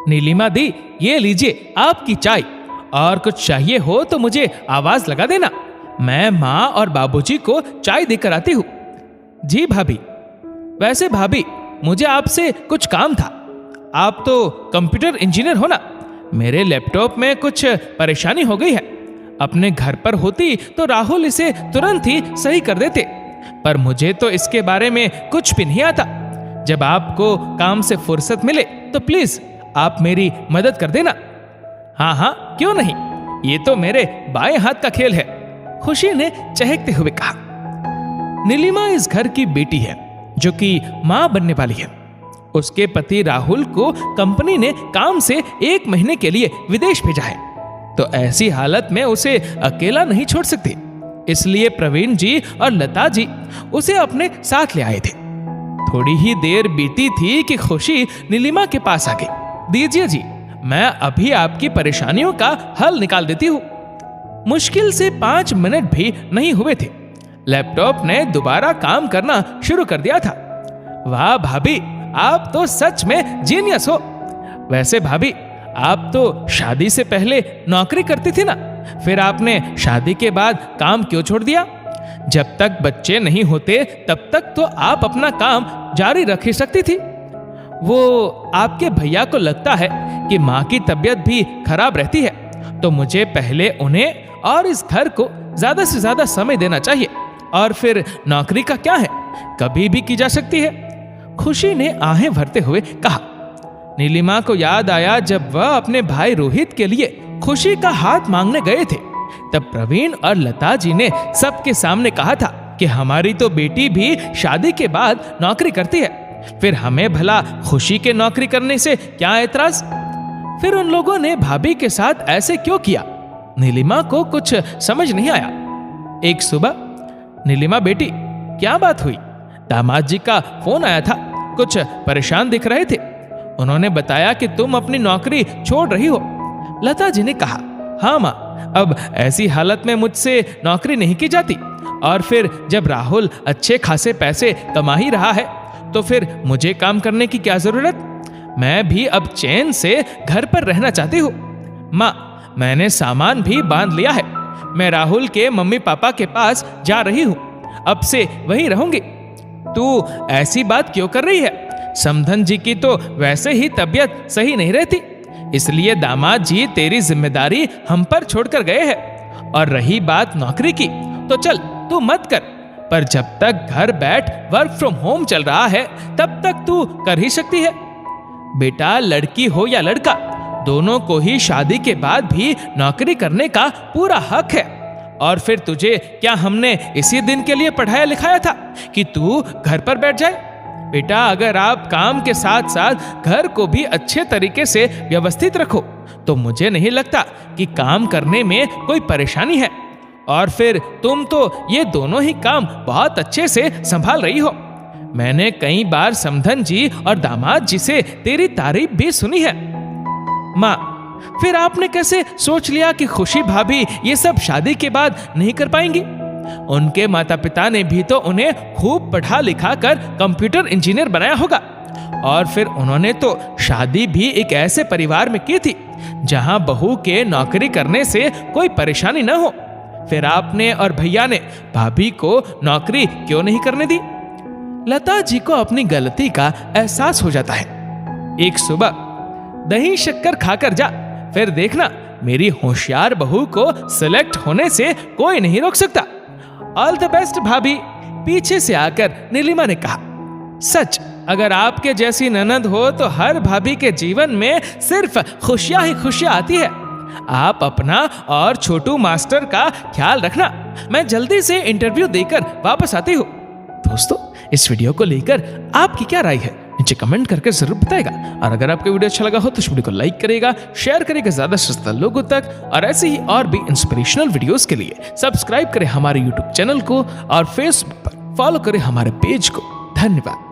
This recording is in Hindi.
नीलिमा दी, ये लीजिए आपकी चाय, और कुछ चाहिए हो तो मुझे आवाज लगा देना, मैं माँ और बाबूजी को चाय देकर आती हूँ। जी भाभी। वैसे भाभी, मुझे आपसे कुछ काम था। आप तो कंप्यूटर इंजीनियर हो ना? मेरे लैपटॉप में कुछ परेशानी हो गई है। अपने घर पर होती तो राहुल इसे तुरंत ही सही कर देते, पर मुझे तो इसके बारे में कुछ भी नहीं आता। जब आपको काम से फुर्सत मिले तो प्लीज आप मेरी मदद कर देना। हाँ हाँ, क्यों नहीं, ये तो मेरे बाएं हाथ का खेल है, खुशी ने चहकते हुए कहा। नीलिमा इस घर की बेटी है जो कि मां बनने वाली है। उसके पति राहुल को कंपनी ने काम से 1 महीने के लिए विदेश भेजा है, तो ऐसी हालत में उसे अकेला नहीं छोड़ सकती। इसलिए प्रवीण जी और लता जी उसे अपने साथ ले आए थे। थोड़ी ही देर बीती थी कि खुशी नीलिमा के पास आ गई। दीजिए जी, मैं अभी आपकी परेशानियों का हल निकाल देती हूँ। मुश्किल से 5 मिनट भी नहीं हुए थे, लैपटॉप ने दोबारा काम करना शुरू कर दिया था। वाह भाभी, आप तो सच में जीनियस हो। वैसे भाभी, आप तो शादी से पहले नौकरी करती थी ना, फिर आपने शादी के बाद काम क्यों छोड़ दिया? जब तक बच्चे नहीं होते तब तक तो आप अपना काम जारी रख ही सकती थी। वो आपके भैया को लगता है कि माँ की तबीयत भी खराब रहती है, तो मुझे पहले उन्हें और इस घर को ज्यादा से ज्यादा समय देना चाहिए, और फिर नौकरी का क्या है, कभी भी की जा सकती है। खुशी ने आहें भरते हुए कहा। नीलिमा को याद आया जब वह अपने भाई रोहित के लिए खुशी का हाथ मांगने गए थे, तब प्रवीण और लता जी ने सबके सामने कहा था कि हमारी तो बेटी भी शादी के बाद नौकरी करती है, फिर हमें भला खुशी के नौकरी करने से क्या एतराज। फिर उन लोगों ने भाभी के साथ ऐसे क्यों किया? नीलिमा को कुछ समझ नहीं आया। एक सुबह, नीलिमा बेटी, क्या बात हुई? दामाद जी का फोन आया था, कुछ परेशान दिख रहे थे। उन्होंने बताया कि तुम अपनी नौकरी छोड़ रही हो। लता जी ने कहा, हाँ माँ, अब ऐसी हालत में मुझसे नौकरी नहीं की जाती, और फिर जब राहुल अच्छे खासे पैसे कमा ही रहा है तो फिर मुझे काम करने की क्या जरूरत? मैं भी अब चैन से घर पर रहना चाहती हूँ। माँ, मैंने सामान भी बांध लिया है, मैं राहुल के मम्मी पापा के पास जा रही हूँ, अब से वहीं रहूंगी। तू ऐसी बात क्यों कर रही है? समधन जी की तो वैसे ही तबीयत सही नहीं रहती, इसलिए दामाद जी तेरी जिम्मेदारी हम पर छोड़कर गए हैं। और रही बात नौकरी की, तो चल तू मत कर, पर जब तक घर बैठ वर्क फ्रॉम होम चल रहा है तब तक तू कर ही सकती है। बेटा, लड़की हो या लड़का, दोनों को ही शादी के बाद भी नौकरी करने का पूरा हक है। और फिर तुझे क्या हमने इसी दिन के लिए पढ़ाया लिखाया था कि तू घर पर बैठ जाए? बेटा, अगर आप काम के साथ साथ घर को भी अच्छे तरीके से व्यवस्थित रखो तो मुझे नहीं लगता कि काम करने में कोई परेशानी है। और फिर तुम तो ये दोनों ही काम बहुत अच्छे से संभाल रही हो। मैंने कई बार समधन जी और दामाद जी से तेरी तारीफ भी सुनी है। माँ, फिर आपने कैसे सोच लिया कि खुशी भाभी ये सब शादी के बाद नहीं कर पाएंगी? उनके माता पिता ने भी तो उन्हें खूब पढ़ा लिखा कर कंप्यूटर इंजीनियर बनाया होगा, और फिर उन्होंने तो शादी भी एक ऐसे परिवार में की थी जहां बहू के नौकरी करने से कोई परेशानी न हो। फिर आपने और भैया ने भाभी को नौकरी क्यों नहीं करने दी? लता जी को अपनी गलती का एहसास हो जाता है। एक सुबह दही शक्कर खाकर जा, फिर देखना मेरी होशियार बहू को सिलेक्ट होने से कोई नहीं रोक सकता। ऑल द बेस्ट भाभी, पीछे से आकर नीलिमा ने कहा। सच, अगर आपके जैसी ननद हो तो हर भाभी के जीवन में सिर्फ खुशियां ही खुशियां आती है। आप अपना और छोटू मास्टर का ख्याल रखना। मैं जल्दी से इंटरव्यू देकर वापस आती हूँ। दोस्तों, इस वीडियो को लेकर आपकी क्या राय है नीचे कमेंट करके जरूर बताएगा। और अगर आपको वीडियो अच्छा लगा हो तो इस वीडियो को लाइक करेगा, शेयर करेगा ज्यादा से ज्यादा लोगों तक। और ऐसे ही और भी इंस्पिरेशनल वीडियोस के लिए सब्सक्राइब करें हमारे यूट्यूब चैनल को और फेसबुक पर फॉलो करें हमारे पेज को। धन्यवाद।